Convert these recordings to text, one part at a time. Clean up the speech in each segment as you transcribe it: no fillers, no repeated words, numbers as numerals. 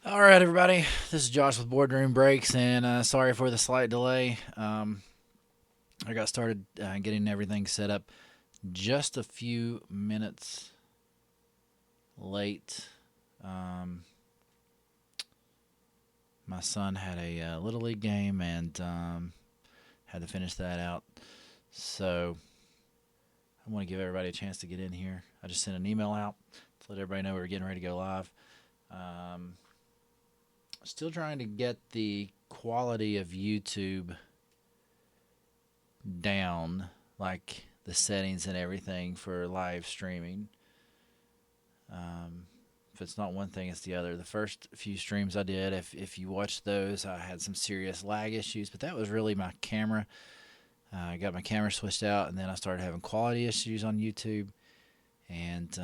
All right, everybody. This is Josh with Boardroom Breaks, and sorry for the slight delay. I got started getting everything set up just a few minutes late. Um, my son had a little league game and had to finish that out. So I want to give everybody a chance to get in here. I just sent an email out to let everybody know we're getting ready to go live. Um, Still trying to get the quality of YouTube down, like the settings and everything for live streaming. If it's not one thing, it's the other. The first few streams I did, if you watch those, I had some serious lag issues, but that was really my camera. I got my camera switched out, and then I started having quality issues on YouTube, and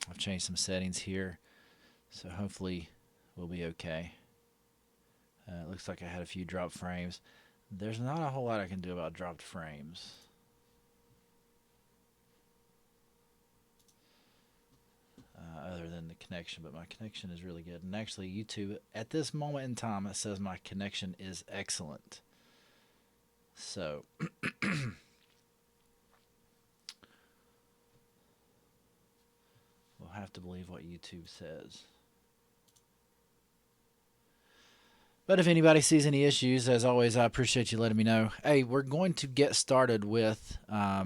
I've changed some settings here, so hopefully we'll be okay. It looks like I had a few drop frames. There's not a whole lot I can do about dropped frames. Other than the connection, but my connection is really good. And actually, YouTube, at this moment in time, it says my connection is excellent. So, we'll have to believe what YouTube says. But if anybody sees any issues, as always, I appreciate you letting me know. Hey, we're going to get started with a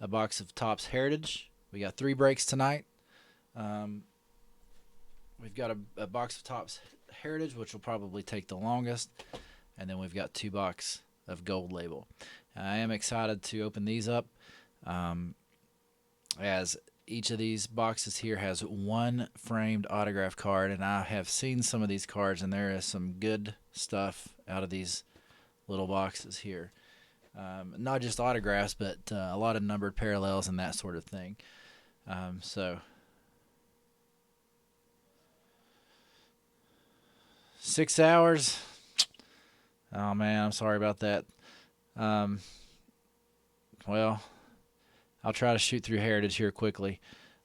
box of Topps Heritage. We got 3 breaks tonight. We've got a box of Topps Heritage, which will probably take the longest. And then we've got 2 boxes of Gold Label. I am excited to open these up, as each of these boxes here has 1 framed autograph card, and I have seen some of these cards, and there is some good stuff out of these little boxes here. Not just autographs, but a lot of numbered parallels and that sort of thing. So 6 hours. Oh man, I'm sorry about that. Well, I'll try to shoot through Heritage here quickly.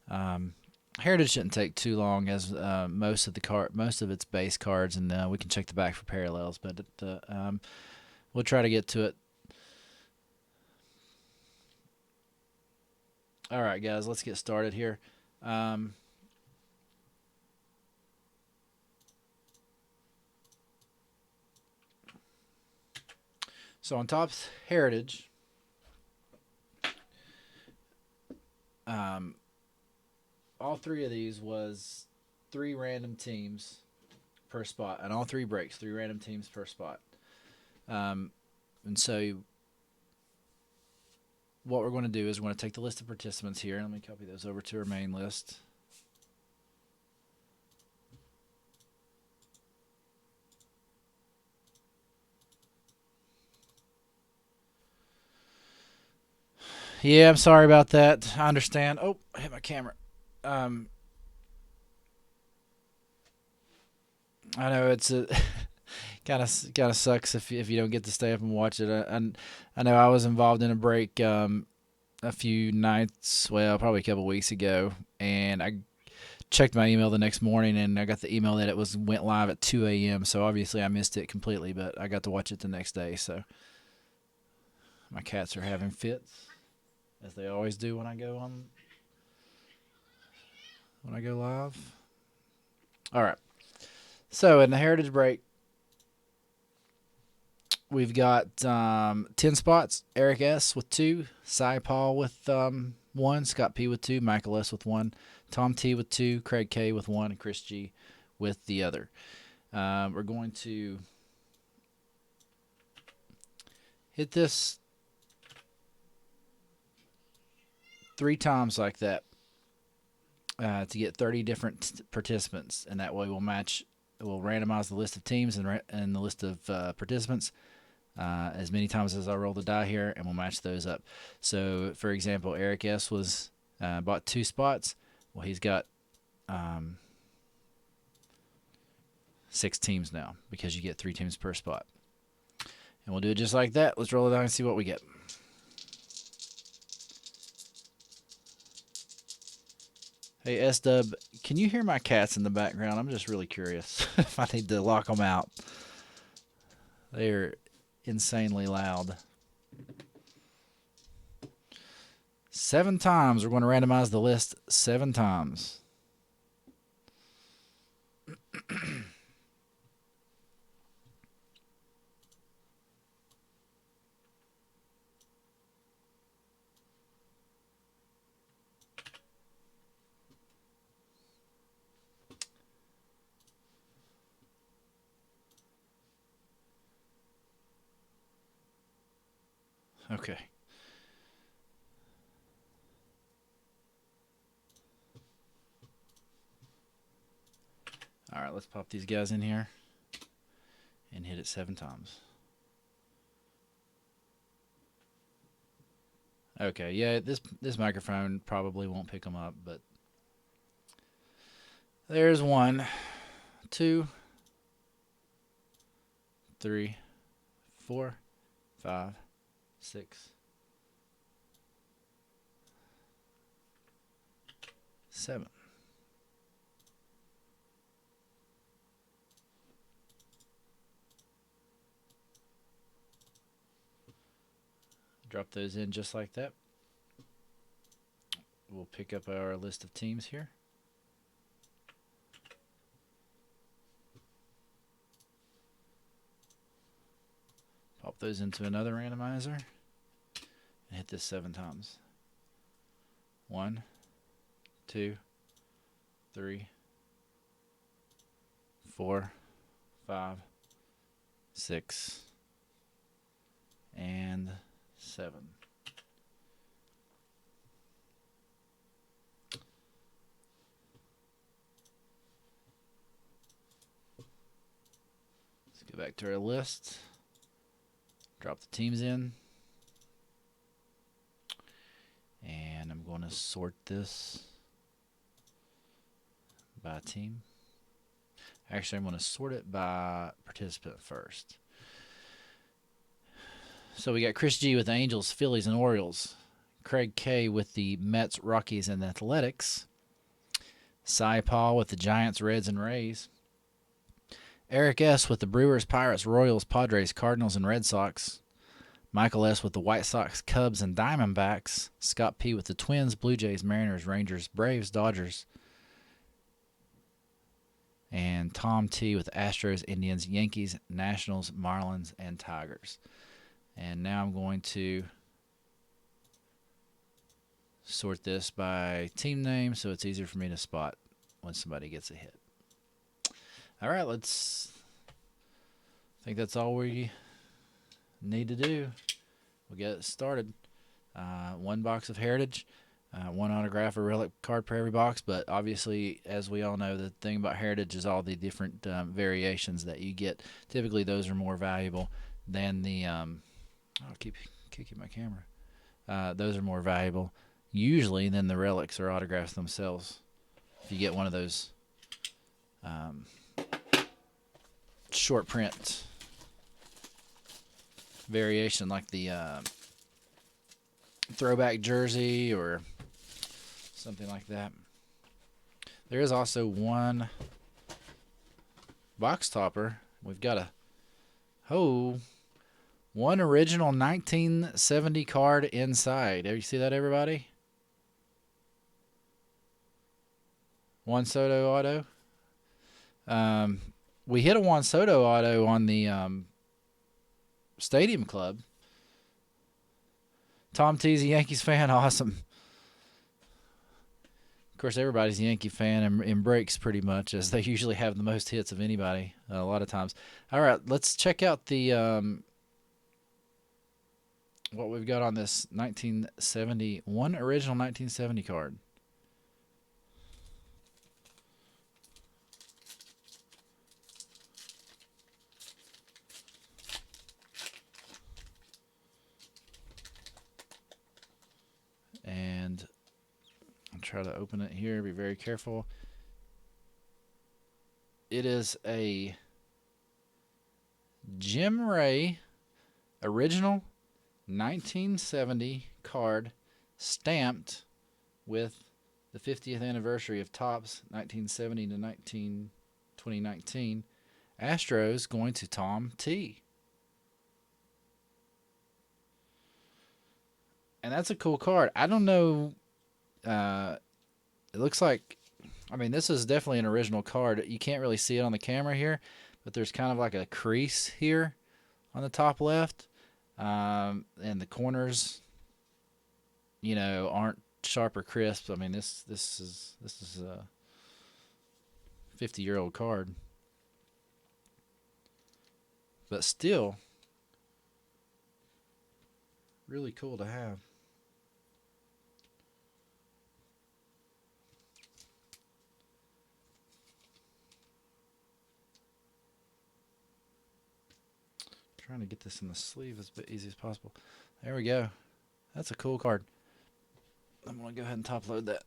Heritage shouldn't take too long, as most of its base cards, and we can check the back for parallels. But we'll try to get to it. All right, guys, let's get started here. So on Topps Heritage, all 3 of these was 3 random teams per spot, and all 3 breaks, 3 random teams per spot. And so what we're going to do is we're going to take the list of participants here. Let me copy those over to our main list. Yeah, I'm sorry about that. I understand. Oh, I hit my camera. I know it's a kind of sucks if you don't get to stay up and watch it. I know I was involved in a break a few nights, well, probably a couple weeks ago, and I checked my email the next morning, and I got the email that it went live at 2 a.m. So obviously I missed it completely, but I got to watch it the next day. So my cats are having fits, as they always do when I go live. All right. So in the Heritage break, we've got 10 spots. Eric S. with 2, Cy Paul with 1, Scott P. with 2, Michael S. with 1, Tom T. with 2, Craig K. with 1, and Chris G. with the other. We're going to hit this 3 times like that to get 30 different participants, and that way we'll randomize the list of teams and the list of participants as many times as I roll the die here, and we'll match those up. So, for example, Eric S. was bought 2 spots. Well, he's got 6 teams now, because you get 3 teams per spot. And we'll do it just like that. Let's roll it down and see what we get. Hey, S-Dub, can you hear my cats in the background? I'm just really curious if I need to lock them out. They're insanely loud. 7 times. We're going to randomize the list 7 times. Okay. All right, let's pop these guys in here and hit it 7 times. Okay, yeah, this microphone probably won't pick them up, but there's 1, 2, 3, 4, 5, 6, 7. Drop those in just like that. We'll pick up our list of teams here. Pop those into another randomizer and hit this 7 times. 1, 2, 3, 4, 5, 6, and 7. Let's go back to our list. Drop the teams in. And I'm going to sort this by team. Actually, I'm going to sort it by participant first. So we got Chris G with the Angels, Phillies, and Orioles. Craig K with the Mets, Rockies, and Athletics. Cy Paul with the Giants, Reds, and Rays. Eric S with the Brewers, Pirates, Royals, Padres, Cardinals, and Red Sox. Michael S with the White Sox, Cubs, and Diamondbacks. Scott P with the Twins, Blue Jays, Mariners, Rangers, Braves, Dodgers. And Tom T with Astros, Indians, Yankees, Nationals, Marlins, and Tigers. And now I'm going to sort this by team name so it's easier for me to spot when somebody gets a hit. All right, I think that's all we need to do. We'll get it started. 1 box of Heritage, 1 autograph or relic card per every box, but obviously, as we all know, the thing about Heritage is all the different variations that you get. Typically, those are more valuable than the I'll keep kicking my camera. Those are more valuable usually than the relics or autographs themselves. If you get one of those short print variation like the throwback jersey or something like that. There is also 1 box topper. We've got one original 1970 card inside. You see that, everybody? Juan Soto auto. We hit a Juan Soto auto on the Stadium Club. Tom T's a Yankees fan. Awesome. Of course, everybody's a Yankee fan and breaks pretty much, as they usually have the most hits of anybody a lot of times. All right, let's check out the what we've got on this 1971 original 1970 card. And I'll try to open it here. Be very careful. It is a Jim Ray original 1970 card stamped with the 50th anniversary of Topps 1970 to 2019. Astros going to Tom T. And that's a cool card. I don't know. It looks like, I mean, this is definitely an original card. You can't really see it on the camera here, but there's kind of like a crease here on the top left. And the corners, you know, aren't sharp or crisp. I mean, this is a 50-year-old card, but still really cool to have. Trying to get this in the sleeve as easy as possible. There we go. That's a cool card. I'm going to go ahead and top load that.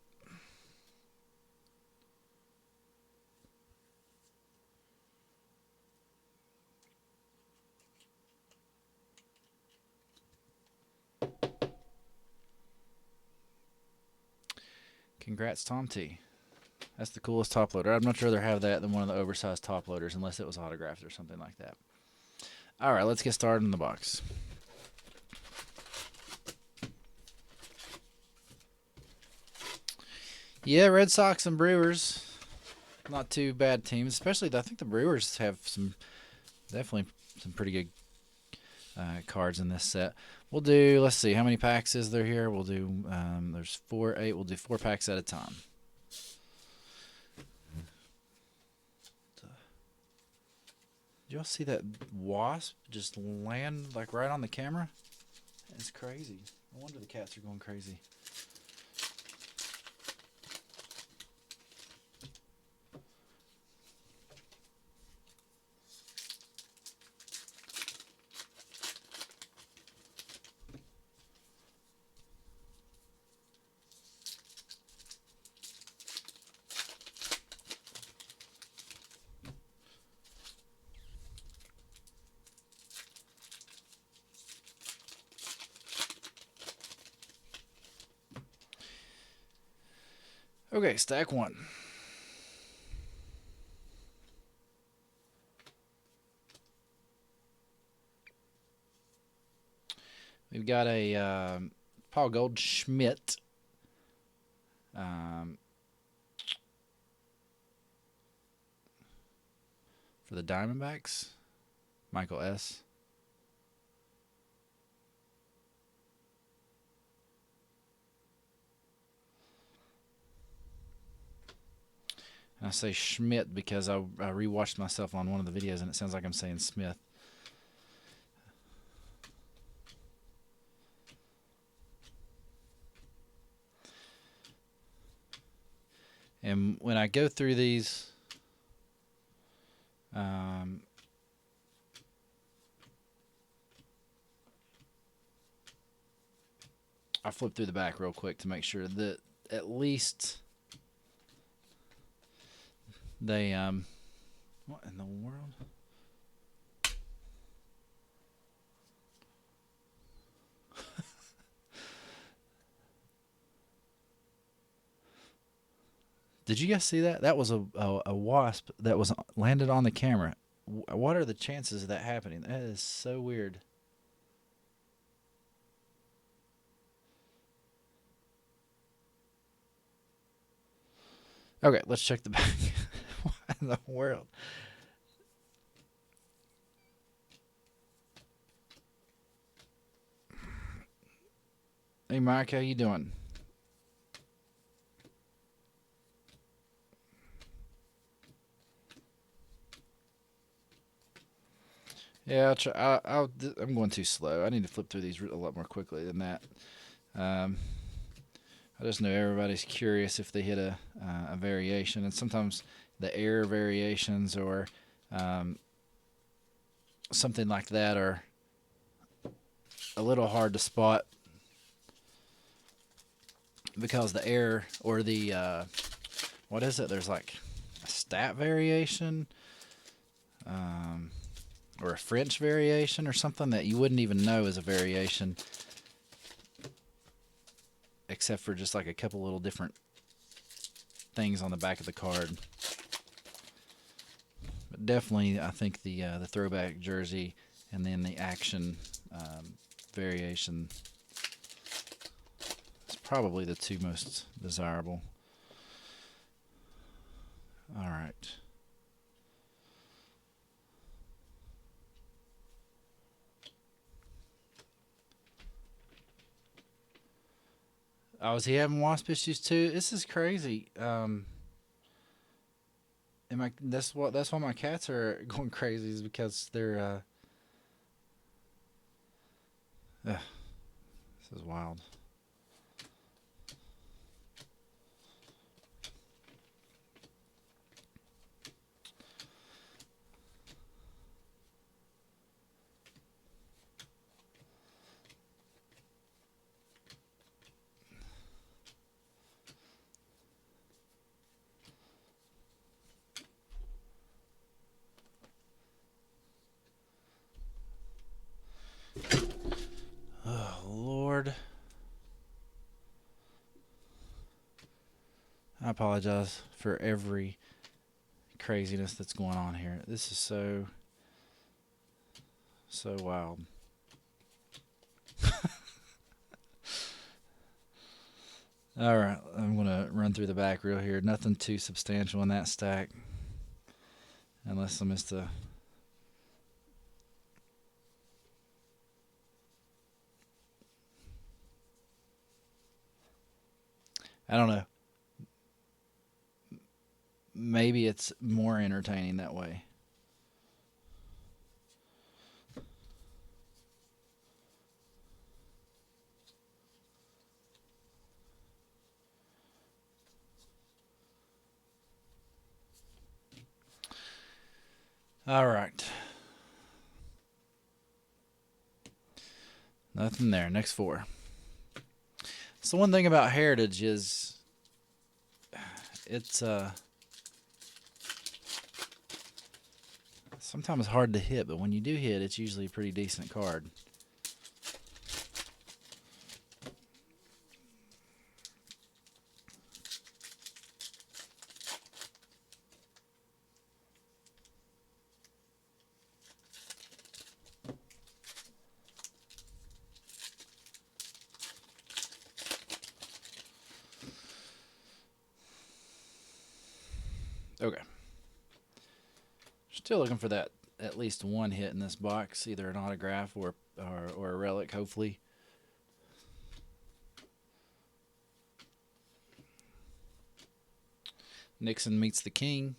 Congrats, Tom T. That's the coolest top loader. I'd much rather have that than one of the oversized top loaders, unless it was autographed or something like that. All right, let's get started in the box. Yeah, Red Sox and Brewers, not too bad teams. Especially, I think the Brewers have definitely some pretty good cards in this set. We'll do, let's see, how many packs is there here? We'll do, there's 4, 8. We'll do 4 packs at a time. Did y'all see that wasp just land like right on the camera? It's crazy. No wonder the cats are going crazy. Okay, stack 1. We've got a Paul Goldschmidt. For the Diamondbacks, Michael S. And I say Schmidt because I rewatched myself on one of the videos and it sounds like I'm saying Smith. And when I go through these, I flip through the back real quick to make sure that at least they, what in the world? Did you guys see that? That was a wasp that was landed on the camera. What are the chances of that happening? That is so weird. Okay, let's check the back. What in the world? Hey, Mike, how you doing? Yeah, I'm going too slow. I need to flip through these a lot more quickly than that. I just know everybody's curious if they hit a variation, and sometimes the air variations or something like that are a little hard to spot because the air or the what is it? There's like a stat variation. Or a French variation or something that you wouldn't even know is a variation except for just like a couple little different things on the back of the card. But definitely, I think the throwback jersey and then the action variation is probably the two most desirable. All right. Oh, is he having wasp issues too? This is crazy. That's why my cats are going crazy, is because they're this is wild. Oh, Lord. I apologize for every craziness that's going on here. This is so wild. All right, I'm going to run through the back real here. Nothing too substantial in that stack. Unless I missed a... I don't know. Maybe it's more entertaining that way. All right. Nothing there. Next four. So one thing about Heritage is it's sometimes hard to hit, but when you do hit, it's usually a pretty decent card. Okay. Still looking for that at least one hit in this box, either an autograph or a relic, hopefully. Nixon meets the King.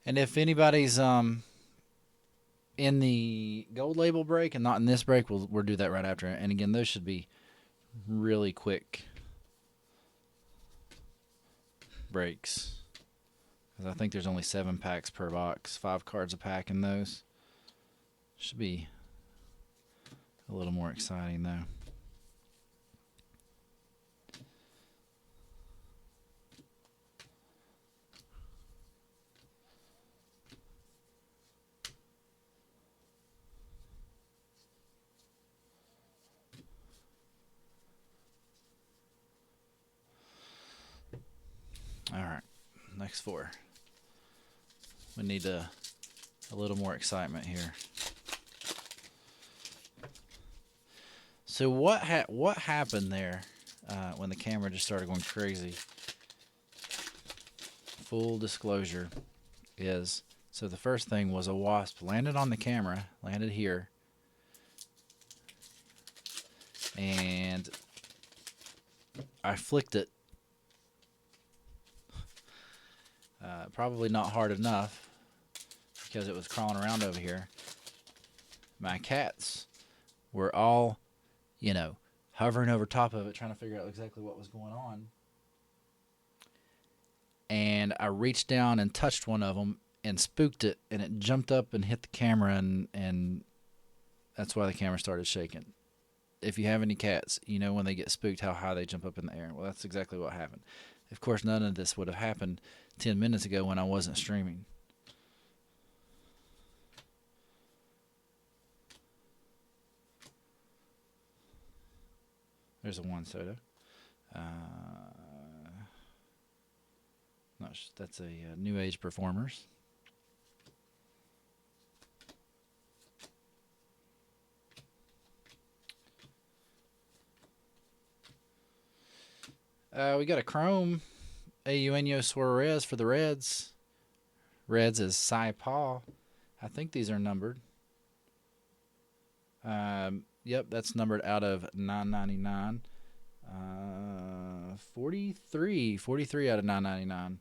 And if anybody's in the gold label break and not in this break, we'll do that right after. And again, those should be really quick breaks, because I think there's only 7 packs per box, 5 cards a pack in those. Should be a little more exciting though. All right, next 4. We need a little more excitement here. So what happened there when the camera just started going crazy? Full disclosure is, so the first thing was a wasp landed on the camera, landed here, and I flicked it. Probably not hard enough because it was crawling around over here. My cats were all, hovering over top of it, trying to figure out exactly what was going on. And I reached down and touched one of them and spooked it, and it jumped up and hit the camera, and that's why the camera started shaking. if you have any cats, you know when they get spooked how high they jump up in the air. Well, that's exactly what happened. Of course, none of this would have happened 10 minutes ago when I wasn't streaming. There's a Juan Soto. That's a New Age Performers. We got a Chrome Eugenio Suarez for the Reds. Reds is Cy Paul. I think these are numbered. Yep, that's numbered out of 999. 43 out of 999.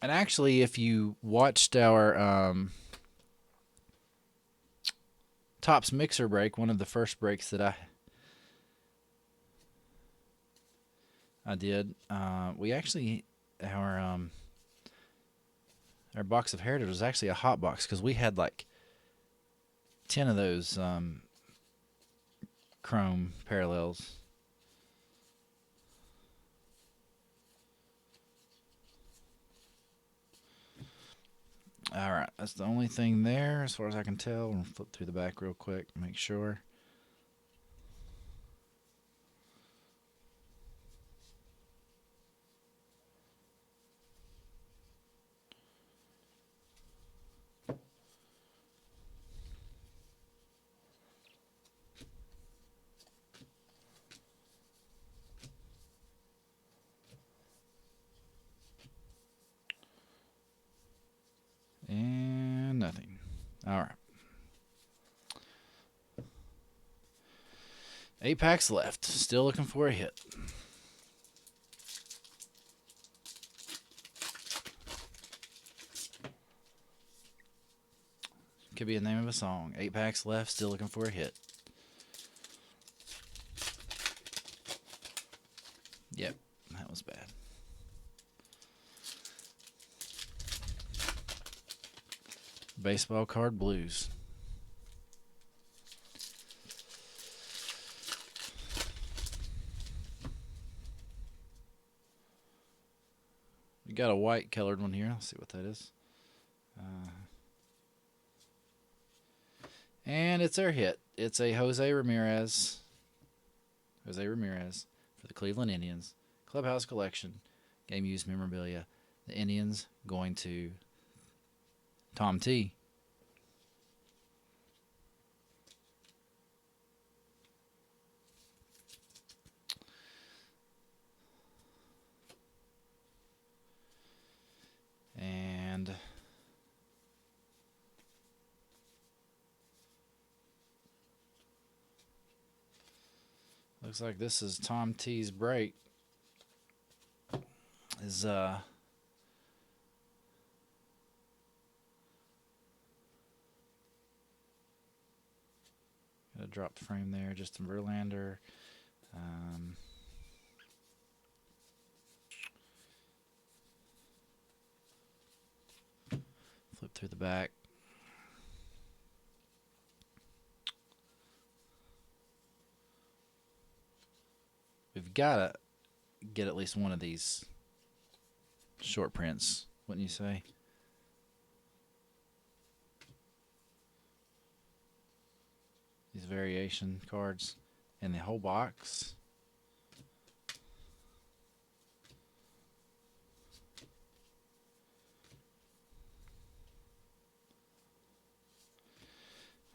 And actually, if you watched our Topps Mixer break, one of the first breaks that I did, we actually our box of Heritage was actually a hot box because we had like 10 of those Chrome parallels. All right, that's the only thing there as far as I can tell. I'll flip through the back real quick, make sure. And nothing. All right. 8 packs left. Still looking for a hit. Could be a name of a song. 8 packs left. Still looking for a hit. Yep, that was bad. Baseball card blues. We got a white colored one here. Let's see what that is. And it's our hit. It's a Jose Ramirez. Jose Ramirez for the Cleveland Indians. Clubhouse collection. Game used memorabilia. The Indians going to Tom T. And looks like this is Tom T's break. Is gonna drop the frame there. Justin Verlander. Flip through the back. We've got to get at least one of these short prints, wouldn't you say? These variation cards in the whole box.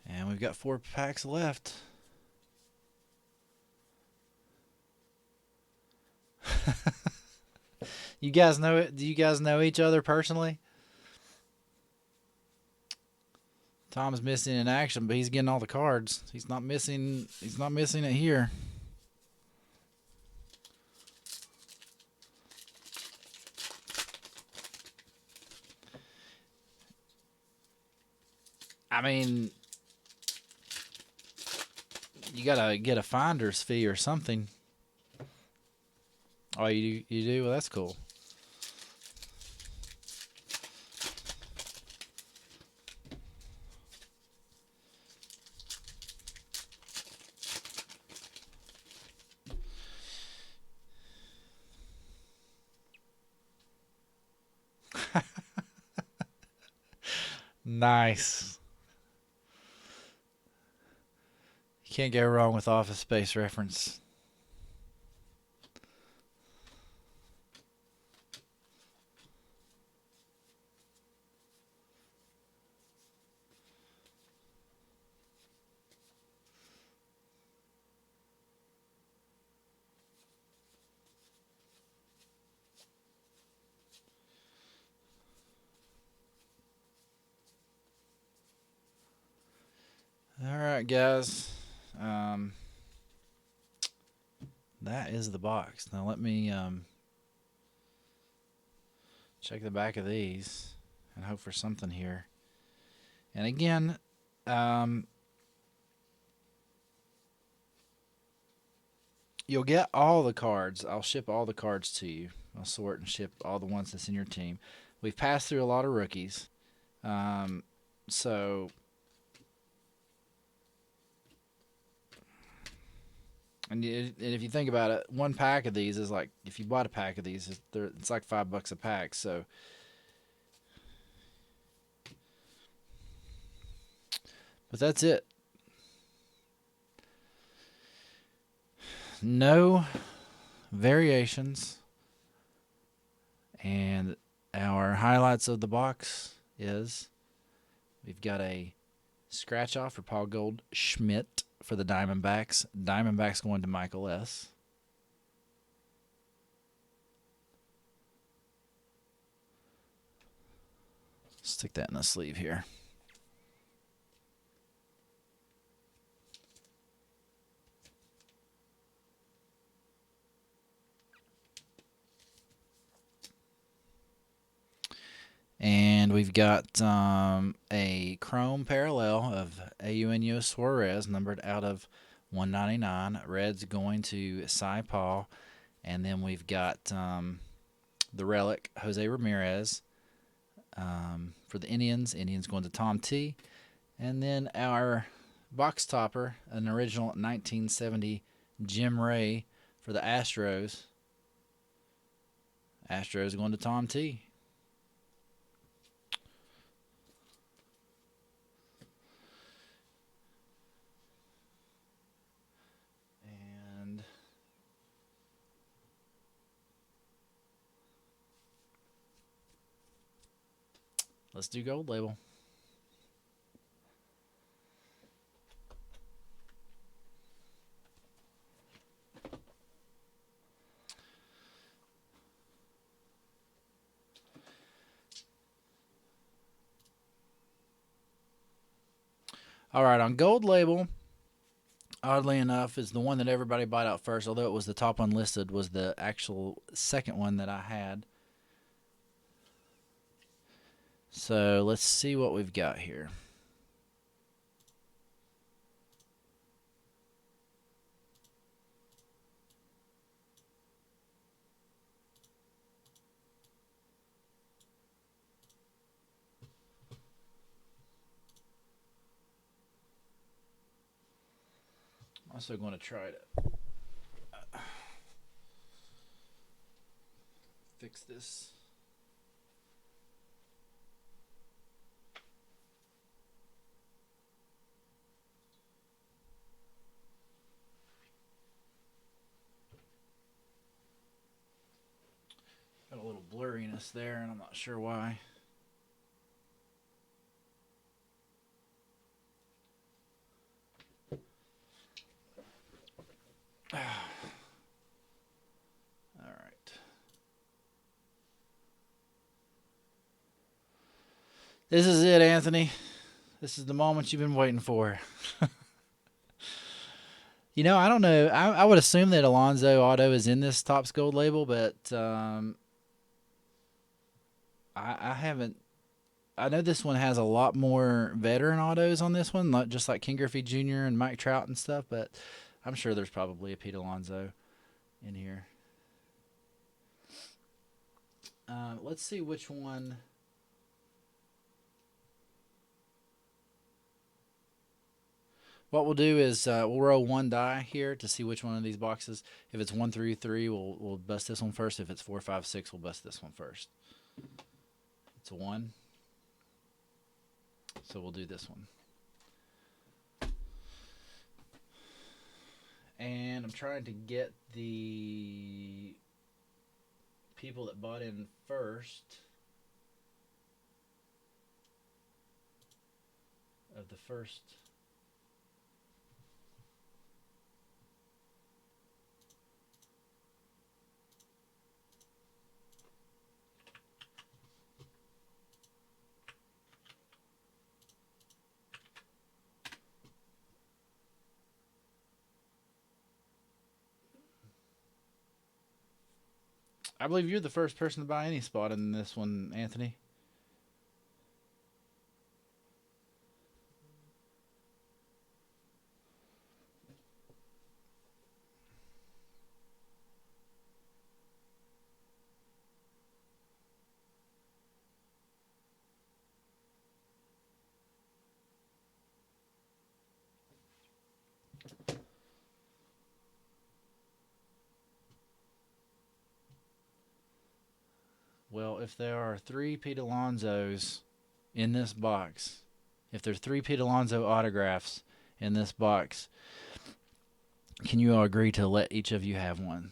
And we've got 4 packs left. You guys know it? Do you guys know each other personally? Tom's missing in action, but he's getting all the cards. He's not missing it here. I mean, you gotta get a finder's fee or something. Oh, you do? Well, that's cool. Nice. You can't go wrong with Office Space reference. All right, guys. Um, that is the box. Now let me check the back of these and hope for something here. And again, um, you'll get all the cards. I'll ship all the cards to you. I'll sort and ship all the ones that's in your team. We've passed through a lot of rookies. So and if you think about it, one pack of these is like, if you bought a pack of these, it's like $5 a pack. So, but that's it. No variations. And our highlights of the box is we've got a scratch off for Paul Goldschmidt for the Diamondbacks. Diamondbacks going to Michael S. Stick that in the sleeve here. And we've got a chrome parallel of Eugenio Suarez, numbered out of 199. Reds going to Cy Paul. And then we've got the relic, Jose Ramirez, for the Indians. Indians going to Tom T. And then our box topper, an original 1970 Jim Ray for the Astros. Astros going to Tom T. And let's do gold label. All right, on gold label, oddly enough, is the one that everybody bought out first, although it was the top one listed, was the actual second one that I had. So let's see what we've got here. I'm also going to try to fix this. Got a little blurriness there, and I'm not sure why. All right. This is it, Anthony. This is the moment you've been waiting for. I don't know. I would assume that Alonso Auto is in this Topps Gold label, but I haven't. I know this one has a lot more veteran autos on this one, not just like Ken Griffey Jr. and Mike Trout and stuff, but I'm sure there's probably a Pete Alonso in here. Let's see which one. What we'll do is we'll roll one die here to see which one of these boxes. If it's 1 through 3, we'll bust this one first. If it's 4, 5, 6, we'll bust this one first. It's a 1. So we'll do this one. And I'm trying to get the people that bought in first of the first. I believe you're the first person to buy any spot in this one, Anthony. Well, if there are 3 Pete Alonsos in this box, if there's 3 Pete Alonso autographs in this box, can you all agree to let each of you have one?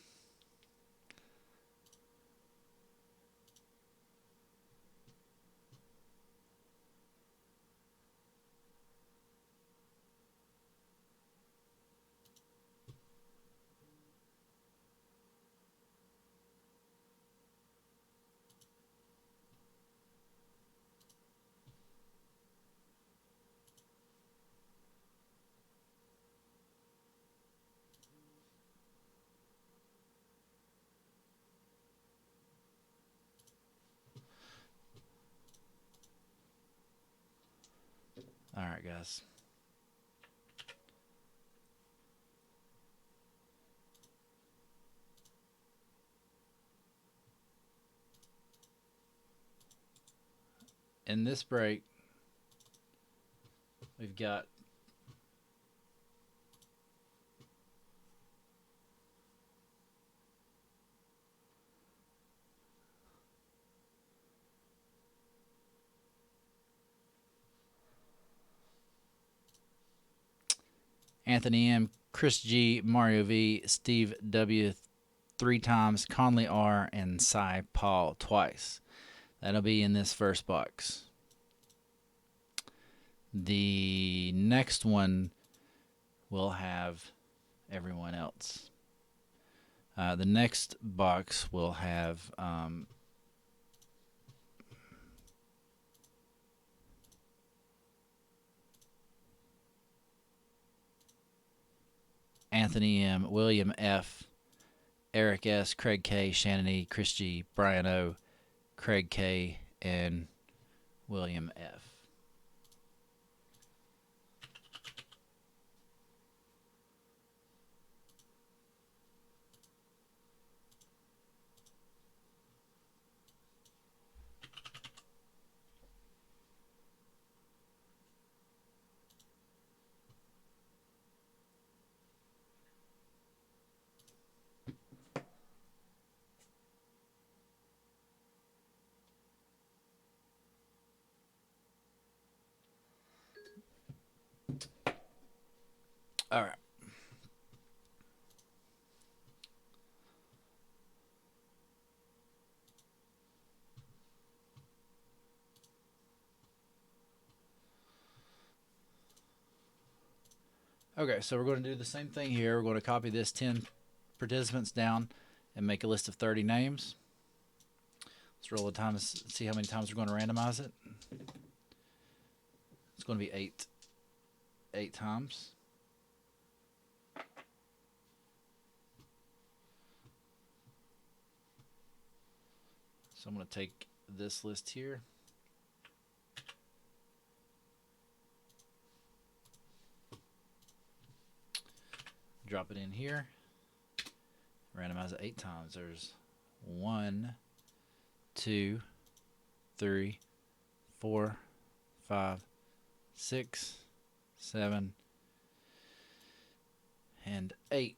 All right, guys. In this break, we've got Anthony M., Chris G., Mario V., Steve W. 3 times, Conley R., and Cy Paul twice. That'll be in this first box. The next one will have everyone else. The next box will have Anthony M., William F., Eric S., Craig K., Shannon E., Chris G., Brian O., Craig K., and William F. All right. Okay, so we're going to do the same thing here. We're going to copy this 10 participants down and make a list of 30 names. Let's roll the time to see how many times we're going to randomize it. It's going to be 8 times. So I'm going to take this list here. Drop it in here. Randomize it 8 times. There's 1, 2, 3, 4, 5, 6, 7, and 8.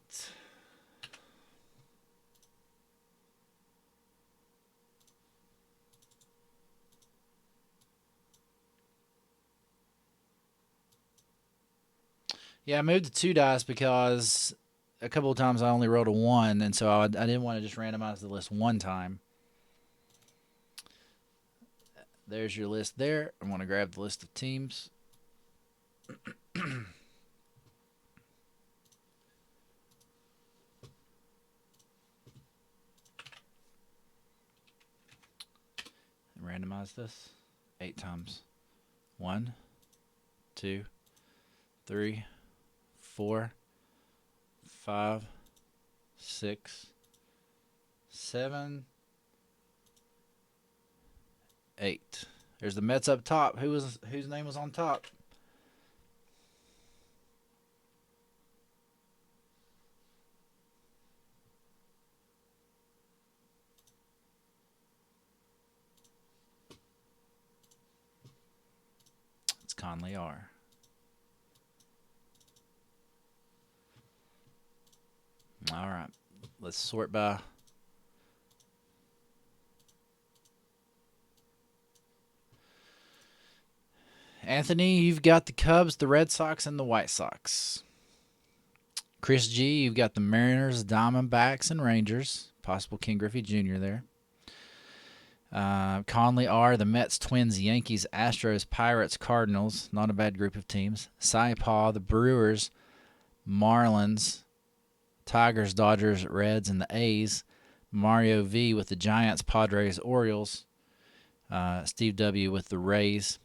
Yeah, I moved to 2 dice because a couple of times I only rolled a 1, and so I didn't want to just randomize the list one time. There's your list there. I'm going to grab the list of teams. Randomize this 8 times. 1, 2, 3, 4, 5, 6, 7, 8. There's the Mets up top. Whose name was on top? It's Conley R. All right. Let's sort by Anthony. You've got the Cubs, the Red Sox, and the White Sox. Chris G, you've got the Mariners, Diamondbacks, and Rangers. Possible King Griffey Jr. there. Conley R, the Mets, Twins, Yankees, Astros, Pirates, Cardinals. Not a bad group of teams. Saipaw, the Brewers, Marlins, Tigers, Dodgers, Reds, and the A's. Mario V with the Giants, Padres, Orioles. Steve W with the Rays,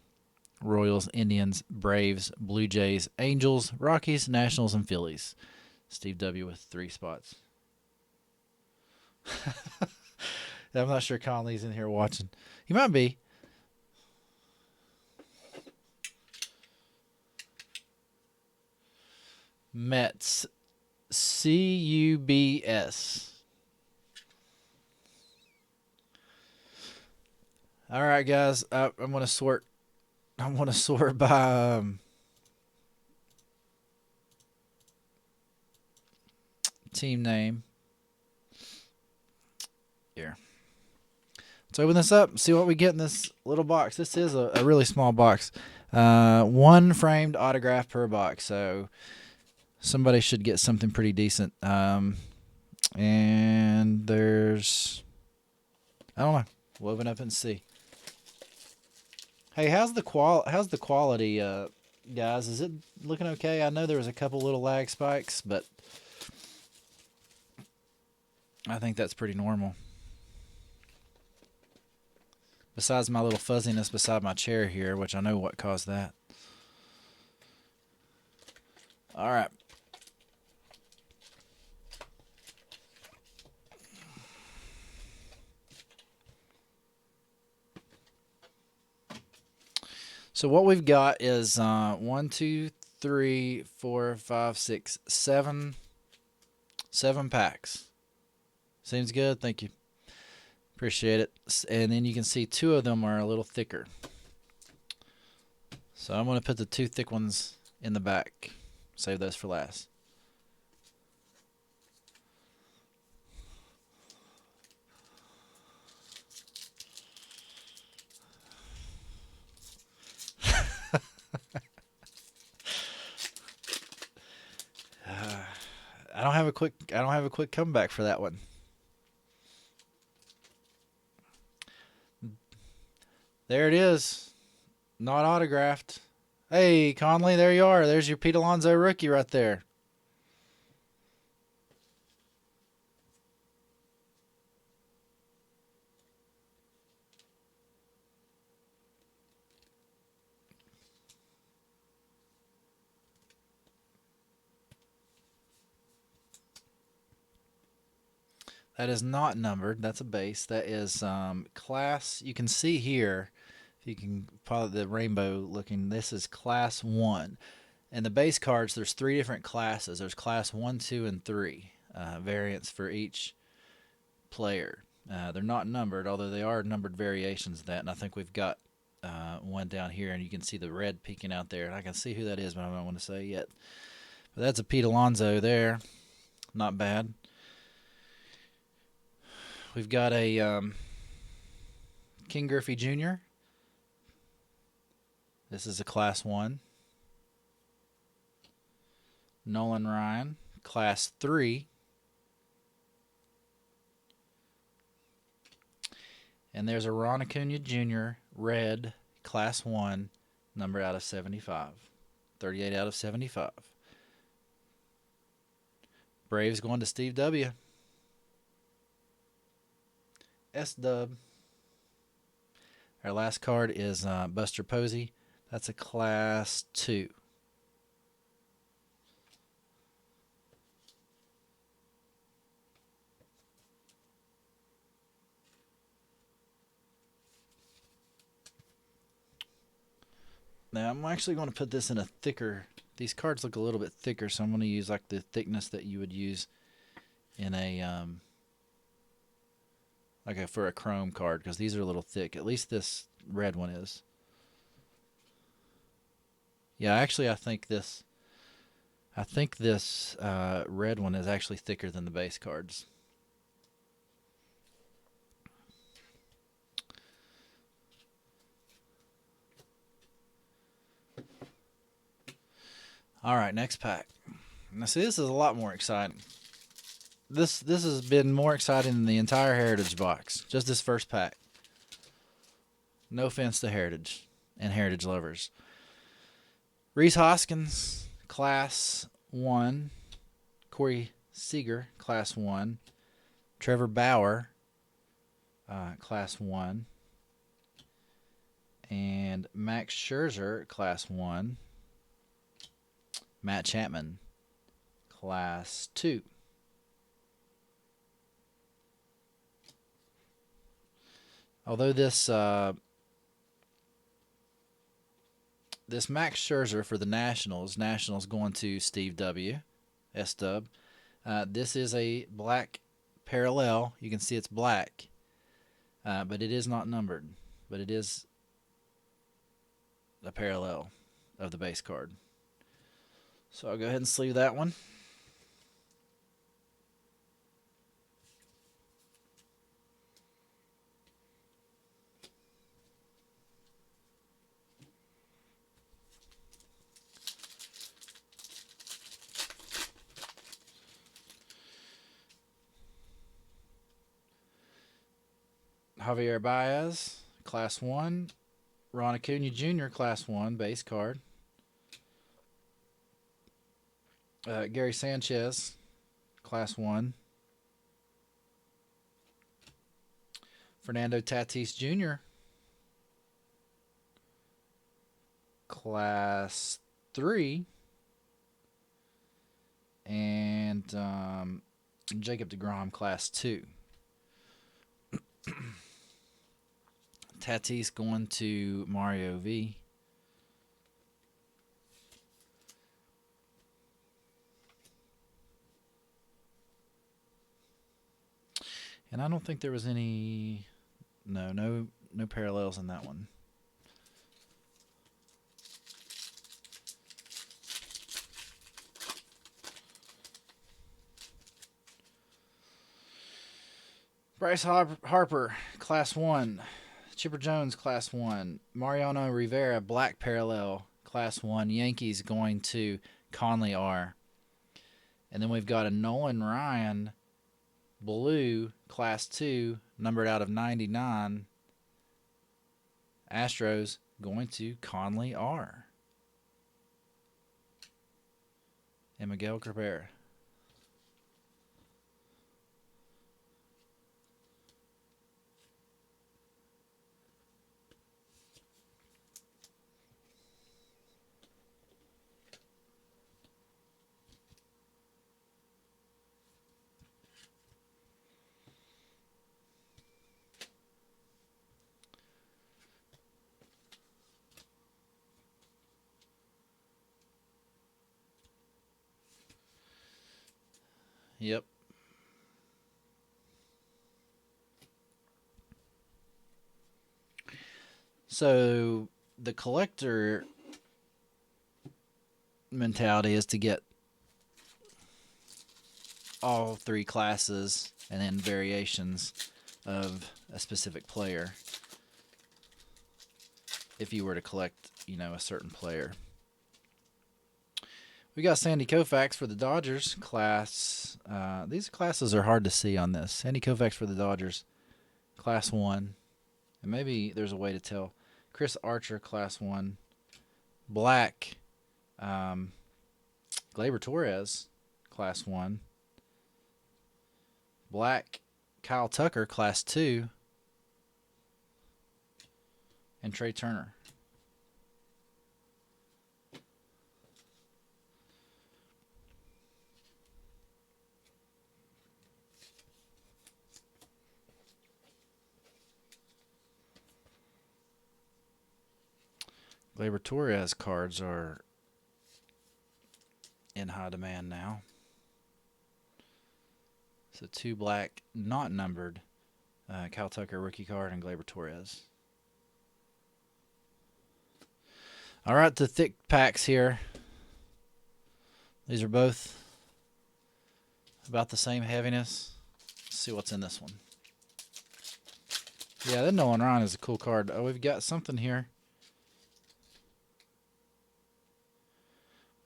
Royals, Indians, Braves, Blue Jays, Angels, Rockies, Nationals, and Phillies. Steve W with 3 spots. I'm not sure Conley's in here watching. He might be. Mets. CUBS. All right, guys. I'm gonna sort. I'm gonna sort by team name. Here. Let's open this up and see what we get in this little box. This is a really small box. 1 framed autograph per box, so somebody should get something pretty decent. And there's, I don't know. We'll open up and see. Hey, how's the quality, guys? Is it looking okay? I know there was a couple little lag spikes, but I think that's pretty normal. Besides my little fuzziness beside my chair here, which I know what caused that. All right. So what we've got is 1, 2, 3, 4, 5, 6, 7 packs. Seems good. Thank you. Appreciate it. And then you can see 2 of them are a little thicker. So I'm going to put the 2 thick ones in the back. Save those for last. I don't have a quick comeback for that one. There it is. Not autographed. Hey, Conley, there you are. There's your Pete Alonso rookie right there. That is not numbered. That's a base. That is class. You can see here, if you can follow the rainbow looking, this is class 1. And the base cards, there's 3 different classes. There's class 1, 2, and 3 variants for each player. They're not numbered, although they are numbered variations of that. And I think we've got one down here, and you can see the red peeking out there. And I can see who that is, but I don't want to say yet. But that's a Pete Alonso there. Not bad. We've got a King Griffey Jr. This is a class 1. Nolan Ryan, Class 3. And there's a Ron Acuna Jr. Red, Class 1, number out of 75. 38 out of 75. Braves going to Steve W. S-Dub. Our last card is Buster Posey. That's a Class 2. Now, I'm actually going to put this in a thicker... These cards look a little bit thicker, so I'm going to use like the thickness that you would use in a... for a chrome card, because these are a little thick. At least this red one is. Yeah, actually, I think this red one is actually thicker than the base cards. All right, next pack. Now, see, this is a lot more exciting. This has been more exciting than the entire Heritage box. Just this first pack. No offense to Heritage and Heritage lovers. Rhys Hoskins, Class 1. Corey Seager, Class 1. Trevor Bauer, Class 1. And Max Scherzer, Class 1. Matt Chapman, Class 2. Although this Max Scherzer for the Nationals going to Steve W. S-Dub. This is a black parallel. You can see it's black, but it is not numbered. But it is a parallel of the base card. So I'll go ahead and sleeve that one. Javier Baez, Class 1. Ron Acuna Jr., Class 1, base card. Gary Sanchez, Class 1. Fernando Tatis Jr., Class 3. And Jacob deGrom, Class 2. Tatis going to Mario V. And I don't think there was any... No parallels in that one. Bryce Harper, Class 1. Chipper Jones, Class 1. Mariano Rivera, black parallel, Class 1. Yankees going to Conley R. And then we've got a Nolan Ryan, blue, Class 2, numbered out of 99. Astros going to Conley R. And Miguel Cabrera. Yep. So the collector mentality is to get all three classes and then variations of a specific player if you were to collect, a certain player. We got Sandy Koufax for the Dodgers class. These classes are hard to see on this. Sandy Koufax for the Dodgers, class 1. And maybe there's a way to tell. Chris Archer, class 1. Black, Gleyber Torres, class 1. Black, Kyle Tucker, class 2. And Trey Turner. Gleyber Torres cards are in high demand now. So 2 black, not numbered, Kyle Tucker rookie card and Gleyber Torres. All right, the thick packs here. These are both about the same heaviness. Let's see what's in this one. Yeah, that Nolan Ryan is a cool card. Oh, we've got something here.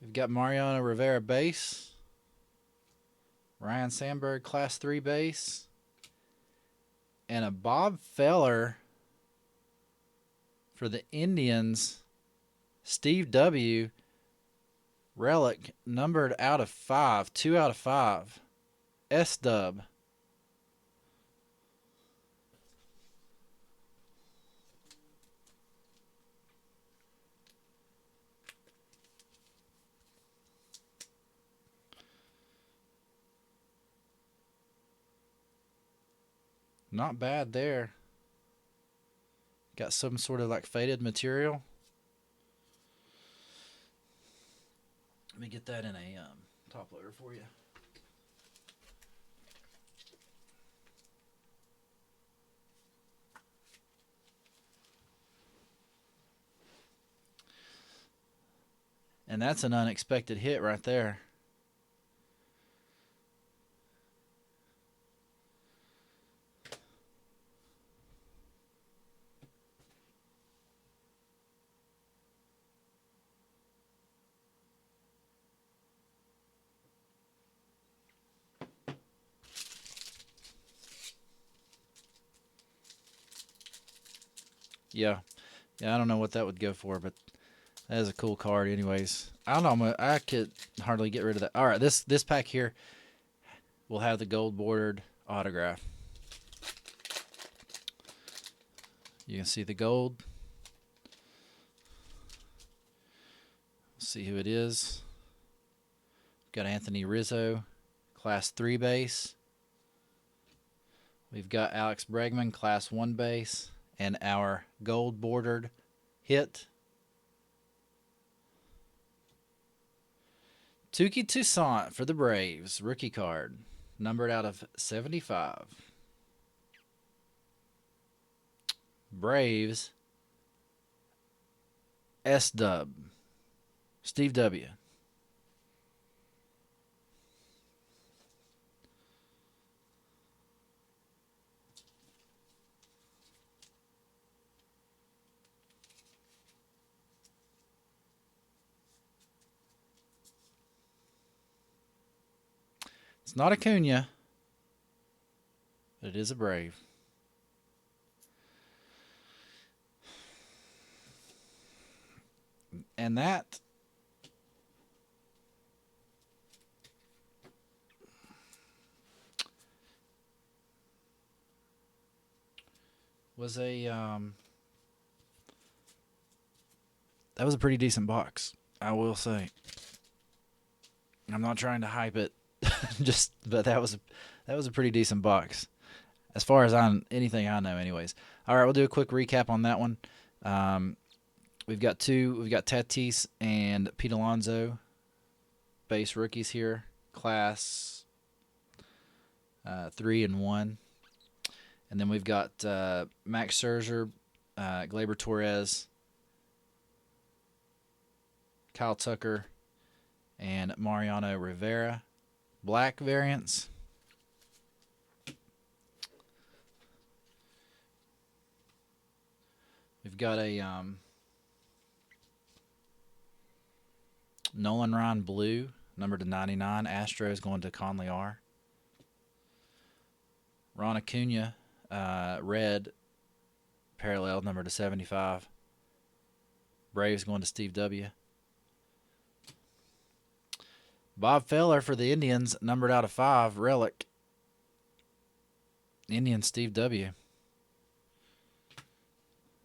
We've got Mariano Rivera base. Ryan Sandberg class 3 base. And a Bob Feller for the Indians. Steve W. relic numbered out of 5. 2 out of 5. S-dub. Not bad there. Got some sort of like faded material. Let me get that in a top loader for you. And that's an unexpected hit right there. Yeah, I don't know what that would go for, but that is a cool card anyways. I don't know, I could hardly get rid of that. All right, this pack here will have the gold bordered autograph. You can see the gold. See who it is. Got Anthony Rizzo, class 3 base. We've got Alex Bregman, class 1 base. And our gold bordered hit, Touki Toussaint for the Braves, rookie card, numbered out of 75. Braves, S-dub, Steve W. It's not Acuna, but it is a Brave. And that was a that was a pretty decent box, I will say. I'm not trying to hype it, but that was a pretty decent box, as far as anything I know, anyways. All right, we'll do a quick recap on that one. We've got Tatis and Pete Alonso, base rookies here, class 3 and 1, and then we've got Max Scherzer, Gleyber Torres, Kyle Tucker, and Mariano Rivera, black variants. We've got a Nolan Ryan blue, number to 99. Astros going to Conley R. Ron Acuna red, parallel, number to 75. Braves going to Steve W. Bob Feller for the Indians, numbered out of 5, relic. Indians, Steve W.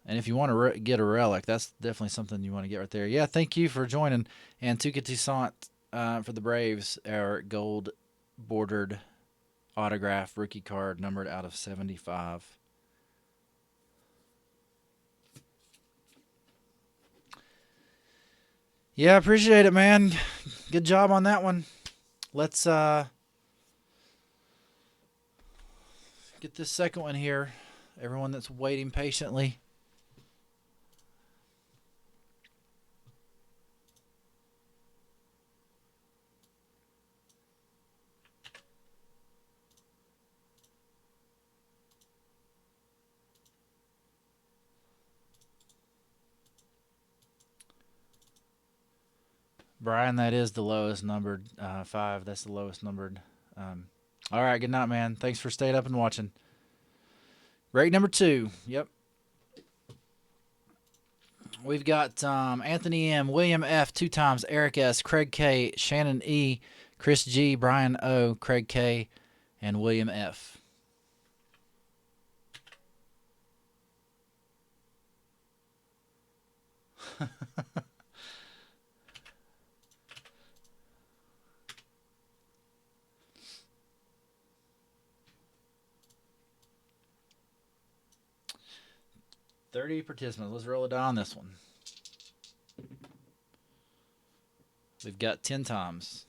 And if you want to get a relic, that's definitely something you want to get right there. Yeah, thank you for joining. And Tuca Toussaint for the Braves, our gold bordered autograph rookie card, numbered out of 75. Yeah, appreciate it, man. Good job on that one. Let's get this second one here. Everyone that's waiting patiently. Brian, that is the lowest numbered 5. That's the lowest numbered. All right, good night, man. Thanks for staying up and watching. Break number 2. Yep. We've got Anthony M, William F, 2 times, Eric S, Craig K, Shannon E, Chris G, Brian O, Craig K, and William F. $30 participants. Let's roll it down on this one. We've got 10 times.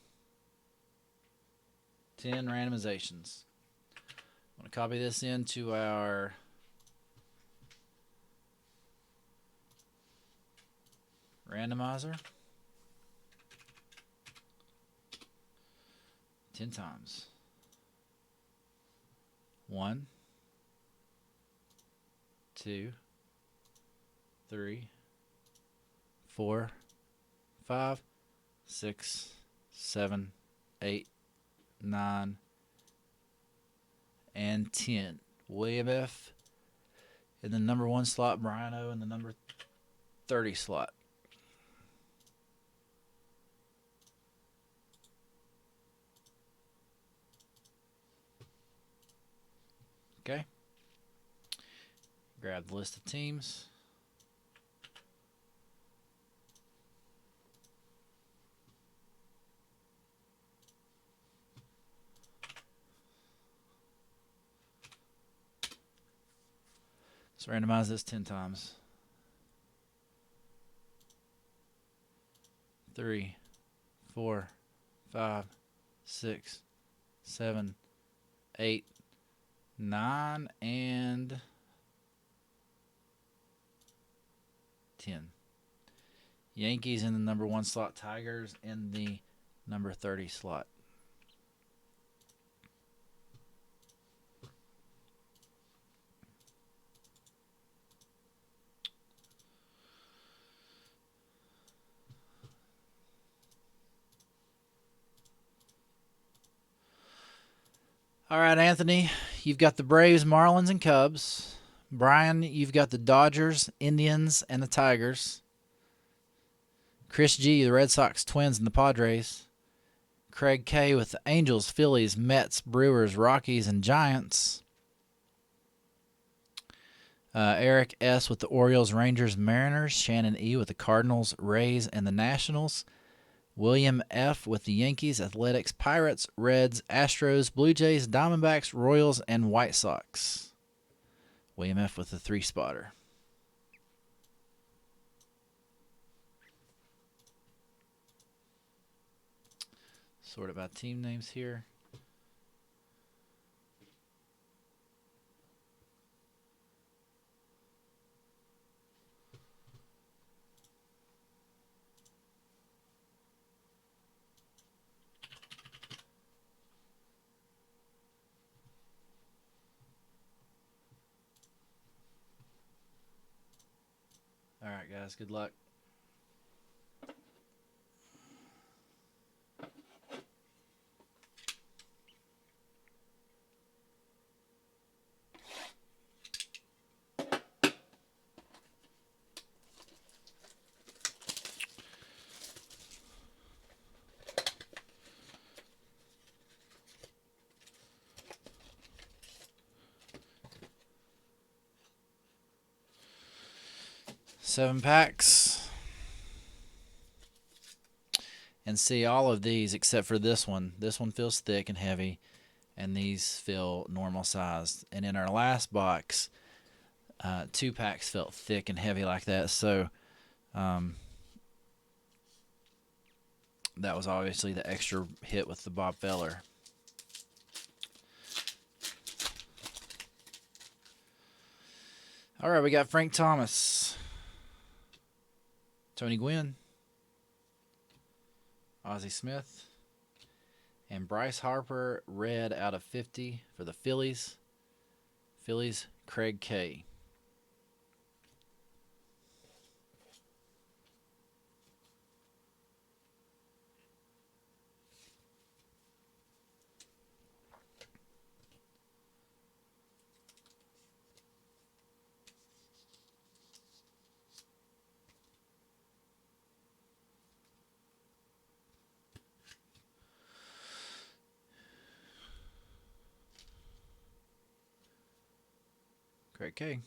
10 randomizations. I'm going to copy this into our randomizer. 10 times. 1, 2, 3, 4, 5, 6, 7, 8, 9, and 10. William F in the number 1 slot, Brian O in the number 30 slot. Okay. Grab the list of teams. Let's randomize this 10 times. 3, 4, 5, 6, 7, 8, 9, and 10. Yankees in the number 1 slot, Tigers in the number 30 slot. All right, Anthony, you've got the Braves, Marlins, and Cubs. Brian, you've got the Dodgers, Indians, and the Tigers. Chris G, the Red Sox, Twins, and the Padres. Craig K with the Angels, Phillies, Mets, Brewers, Rockies, and Giants. Eric S with the Orioles, Rangers, Mariners. Shannon E with the Cardinals, Rays, and the Nationals. William F with the Yankees, Athletics, Pirates, Reds, Astros, Blue Jays, Diamondbacks, Royals, and White Sox. William F with the 3-spotter. Sort it by team names here. All right, guys, good luck. 7 packs. And see, all of these except for this one feels thick and heavy, and these feel normal sized. And in our last box, 2 packs felt thick and heavy like that. So that was obviously the extra hit with the Bob Feller. All right, we got Frank Thomas, Tony Gwynn, Ozzie Smith, and Bryce Harper, red out of 50 for the Phillies. Phillies, Craig K. Craig K.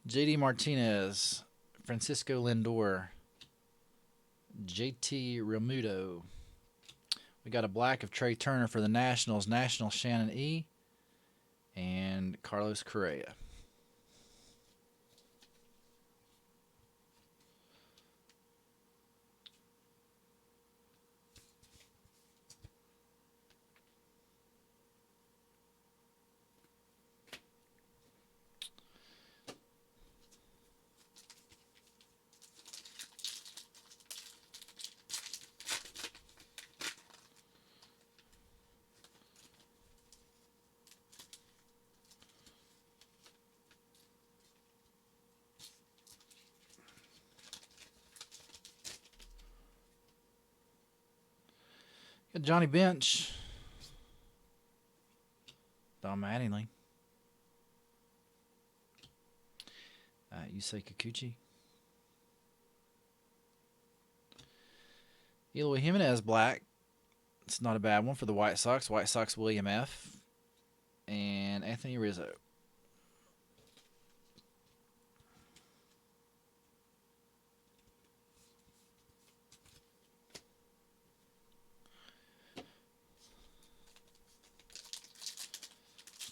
JD Martinez, Francisco Lindor, JT Realmuto. We got a black of Trey Turner for the Nationals, National Shannon E, and Carlos Correa. Got Johnny Bench, Don Mattingly, Yusei Kikuchi, Eloy Jimenez black. It's not a bad one for the White Sox. White Sox William F. and Anthony Rizzo.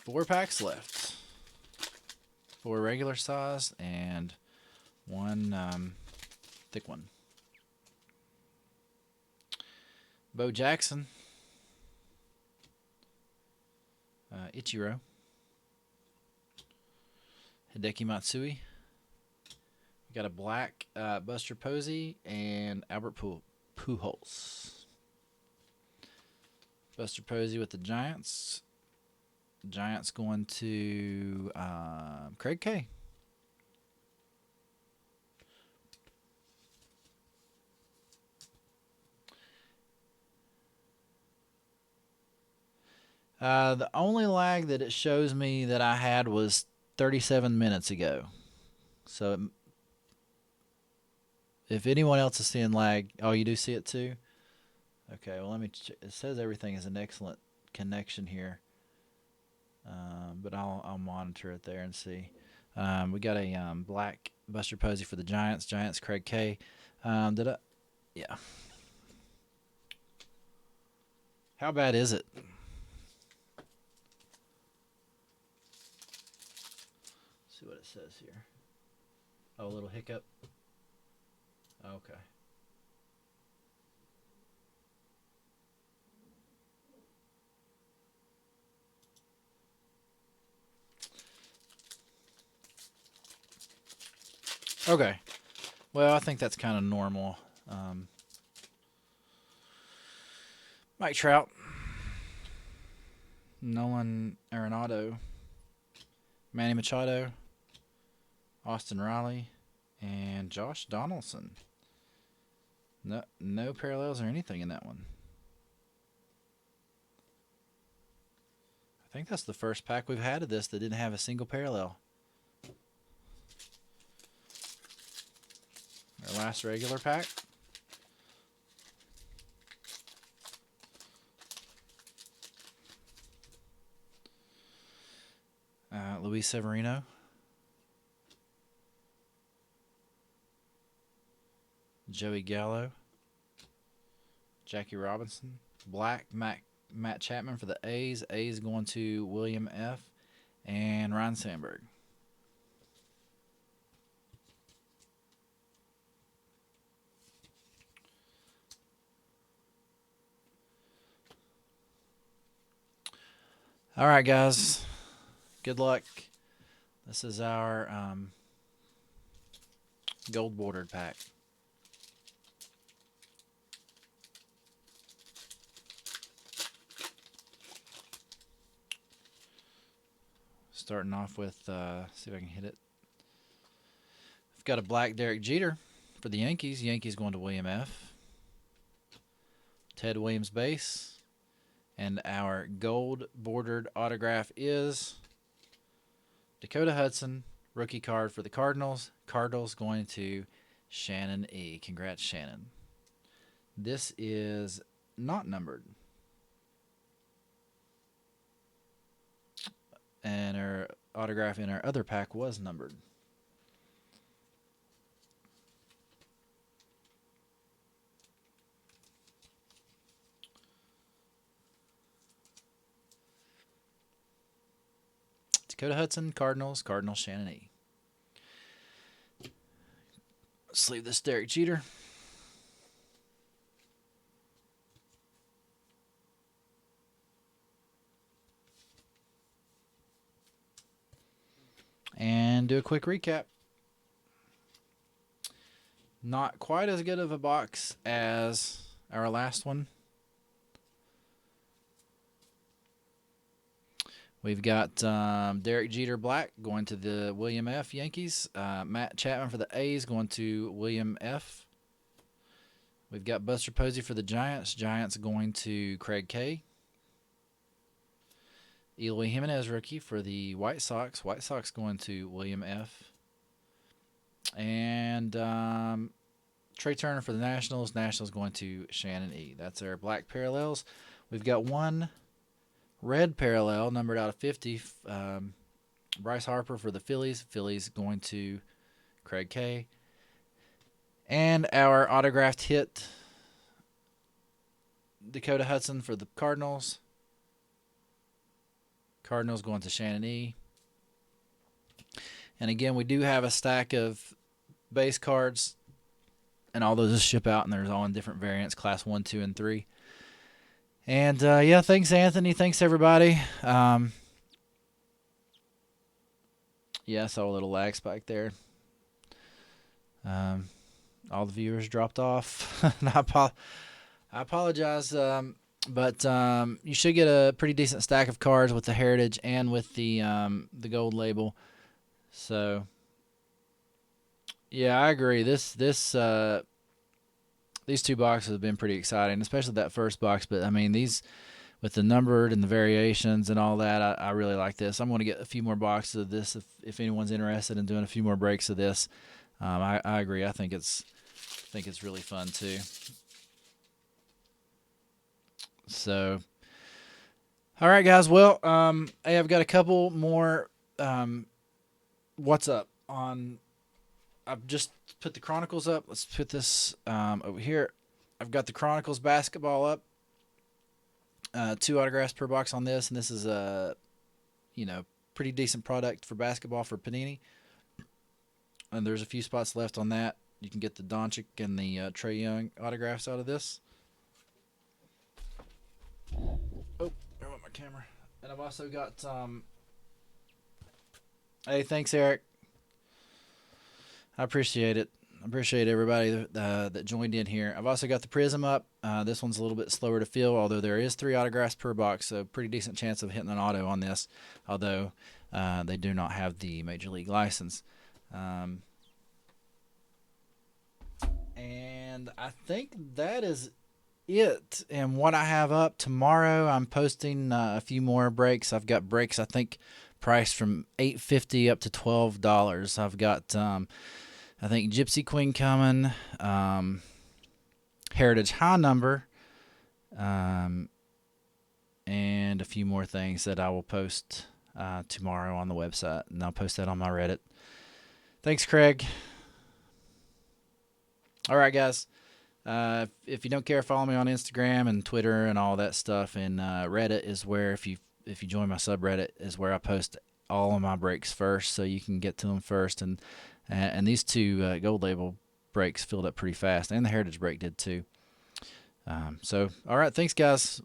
Four packs left. 4 regular size and 1 thick one. Bo Jackson, Ichiro, Hideki Matsui. We got a black Buster Posey and Albert Pujols. Buster Posey with the Giants. Giants going to Craig K. The only lag that it shows me that I had was 37 minutes ago. So if anyone else is seeing lag, oh, you do see it too? Okay, well, let me check. It says everything is an excellent connection here. But I'll monitor it there and see. We got a black Buster Posey for the Giants. Giants, Craig K. Yeah. How bad is it? See what it says here. Oh, a little hiccup. Okay. Okay. Well, I think that's kind of normal. Mike Trout, Nolan Arenado, Manny Machado, Austin Riley, and Josh Donaldson. No parallels or anything in that one. I think that's the first pack we've had of this that didn't have a single parallel. Our last regular pack. Luis Severino. Joey Gallo. Jackie Robinson. Black, Matt Chapman for the A's. A's going to William F. and Ryan Sandberg. All right, guys. Good luck. This is our gold bordered pack. Starting off with, see if I can hit it. I've got a black Derek Jeter for the Yankees. Yankees going to William F. Ted Williams base. And our gold bordered autograph is Dakota Hudson, rookie card for the Cardinals. Cardinals going to Shannon E. Congrats, Shannon. This is not numbered. And our autograph in our other pack was numbered. Dakota Hudson, Cardinals, Shannon E. Let's leave this Derek Jeter. And do a quick recap. Not quite as good of a box as our last one. We've got Derek Jeter Black going to the William F. Yankees. Matt Chapman for the A's going to William F. We've got Buster Posey for the Giants. Giants going to Craig K. Eloy Jimenez rookie for the White Sox. White Sox going to William F. And Trey Turner for the Nationals. Nationals going to Shannon E. That's our black parallels. We've got one red parallel, numbered out of 50. Bryce Harper for the Phillies. Phillies going to Craig K. And our autographed hit, Dakota Hudson for the Cardinals. Cardinals going to Shannon E. And again, we do have a stack of base cards, and all those just ship out, and there's all in different variants, class 1, 2, and 3. And, yeah, thanks, Anthony. Thanks, everybody. Yeah, I saw a little lag spike there. All the viewers dropped off. I apologize, but you should get a pretty decent stack of cards with the Heritage and with the gold label. So, yeah, I agree. These two boxes have been pretty exciting, especially that first box. But, I mean, these with the numbered and the variations and all that, I really like this. I'm going to get a few more boxes of this if anyone's interested in doing a few more breaks of this. I agree. I think it's really fun, too. So, all right, guys. Well, hey, I've got a couple more what's up on. I've just put the Chronicles up. Let's put this over here. I've got the Chronicles basketball up. 2 autographs per box on this, and this is a, pretty decent product for basketball for Panini. And there's a few spots left on that. You can get the Doncic and the Trae Young autographs out of this. Oh, there went my camera. And I've also got. Hey, thanks, Eric. I appreciate it. I appreciate everybody that joined in here. I've also got the Prism up. This one's a little bit slower to fill, although there is 3 autographs per box, so pretty decent chance of hitting an auto on this, although they do not have the Major League license. And I think that is it. And what I have up tomorrow, I'm posting a few more breaks. I've got breaks, I think, priced from $8.50 up to $12. I've got I think Gypsy Queen coming, Heritage High Number, and a few more things that I will post tomorrow on the website, and I'll post that on my Reddit. Thanks, Craig. All right, guys. If you don't care, follow me on Instagram and Twitter and all that stuff. And Reddit is where, if you join my subreddit, is where I post all of my breaks first, so you can get to them first. And these two Gold Label breaks filled up pretty fast, and the Heritage break did too. So, all right, thanks, guys.